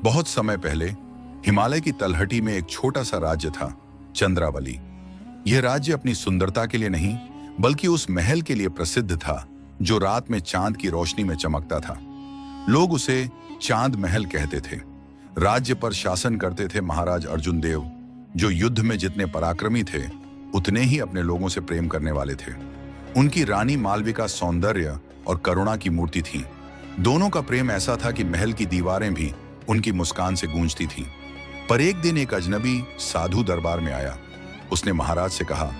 बहुत समय पहले हिमालय की तलहटी में एक छोटा सा राज्य था, चंद्रावली। यह राज्य अपनी सुंदरता के लिए नहीं बल्कि उस महल के लिए प्रसिद्ध था जो रात में चांद की रोशनी में चमकता था। लोग उसे चांद महल कहते थे। राज्य पर शासन करते थे महाराज अर्जुन देव, जो युद्ध में जितने पराक्रमी थे उतने ही अपने लोगों से प्रेम करने वाले थे। उनकी रानी मालविका सौंदर्य और करुणा की मूर्ति थी। दोनों का प्रेम ऐसा था कि महल की दीवारें भी उनकी मुस्कान से गूंजती थीं। पर एक दिन एक अजनबी साधु दरबार में आया। उसने महाराज से कहा,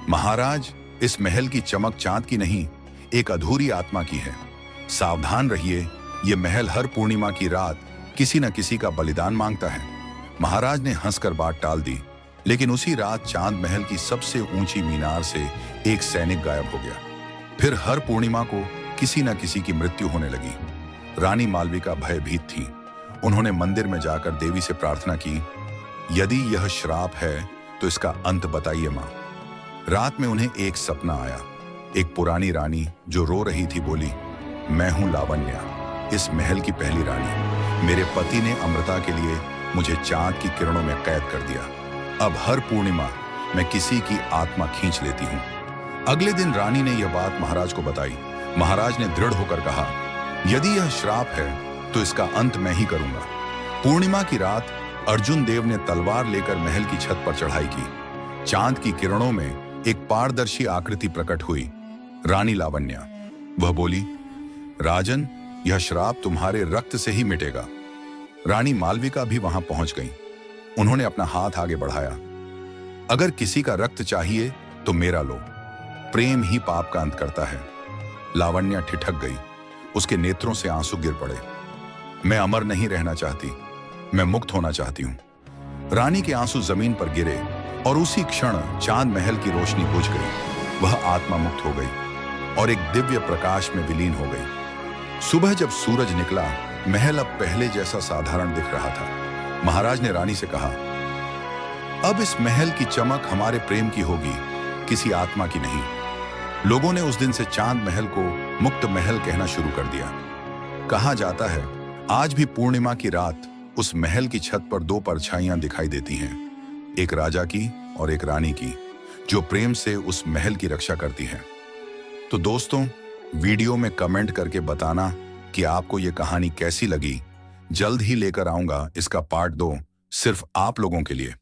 महाराज, इस महल की चमक चांद की नहीं, एक अधूरी आत्मा की है। सावधान रहिए, यह महल हर पूर्णिमा की रात किसी न किसी का बलिदान मांगता है। महाराज ने हंसकर बात टाल दी, लेकिन उसी रात चांद महल की सबसे ऊंची मीनार से एक सैनिक गायब हो गया। फिर हर पूर्णिमा को किसी न किसी की मृत्यु होने लगी। रानी मालविका भयभीत थी। उन्होंने मंदिर में जाकर देवी से प्रार्थना की, यदि यह श्राप है तो इसका अंत बताइए मां। रात में उन्हें एक सपना आया। एक पुरानी रानी जो रो रही थी बोली, मैं हूं लावण्या, इस महल की पहली रानी। मेरे पति ने अमृता के लिए मुझे चांद की किरणों में कैद कर दिया। अब हर पूर्णिमा मैं किसी की आत्मा खींच लेती हूं। अगले दिन रानी ने यह बात महाराज को बताई। महाराज ने दृढ़ होकर कहा, यदि यह श्राप है तो इसका अंत मैं ही करूंगा। पूर्णिमा की रात अर्जुन देव ने तलवार लेकर महल की छत पर चढ़ाई की। चांद की किरणों में एक पारदर्शी आकृति प्रकट हुई, रानी लावण्या। वह बोली, राजन, यह श्राप तुम्हारे रक्त से ही मिटेगा। रानी मालविका भी वहां पहुंच गई। उन्होंने अपना हाथ आगे बढ़ाया, अगर किसी का रक्त चाहिए तो मेरा लो, प्रेम ही पाप का अंत करता है। लावण्या ठिठक गई। उसके नेत्रों से आंसू गिर पड़े। मैं अमर नहीं रहना चाहती, मैं मुक्त होना चाहती हूं। रानी के आंसू जमीन पर गिरे और उसी क्षण चांद महल की रोशनी बुझ गई। वह आत्मा मुक्त हो गई और एक दिव्य प्रकाश में विलीन हो गई। सुबह जब सूरज निकला, महल अब पहले जैसा साधारण दिख रहा था। महाराज ने रानी से कहा, अब इस महल की चमक हमारे प्रेम की होगी, किसी आत्मा की नहीं। लोगों ने उस दिन से चांद महल को मुक्त महल कहना शुरू कर दिया। कहा जाता है, आज भी पूर्णिमा की रात उस महल की छत पर दो परछाइयां दिखाई देती हैं, एक राजा की और एक रानी की, जो प्रेम से उस महल की रक्षा करती हैं। तो दोस्तों, वीडियो में कमेंट करके बताना कि आपको ये कहानी कैसी लगी। जल्द ही लेकर आऊंगा इसका पार्ट 2 सिर्फ आप लोगों के लिए।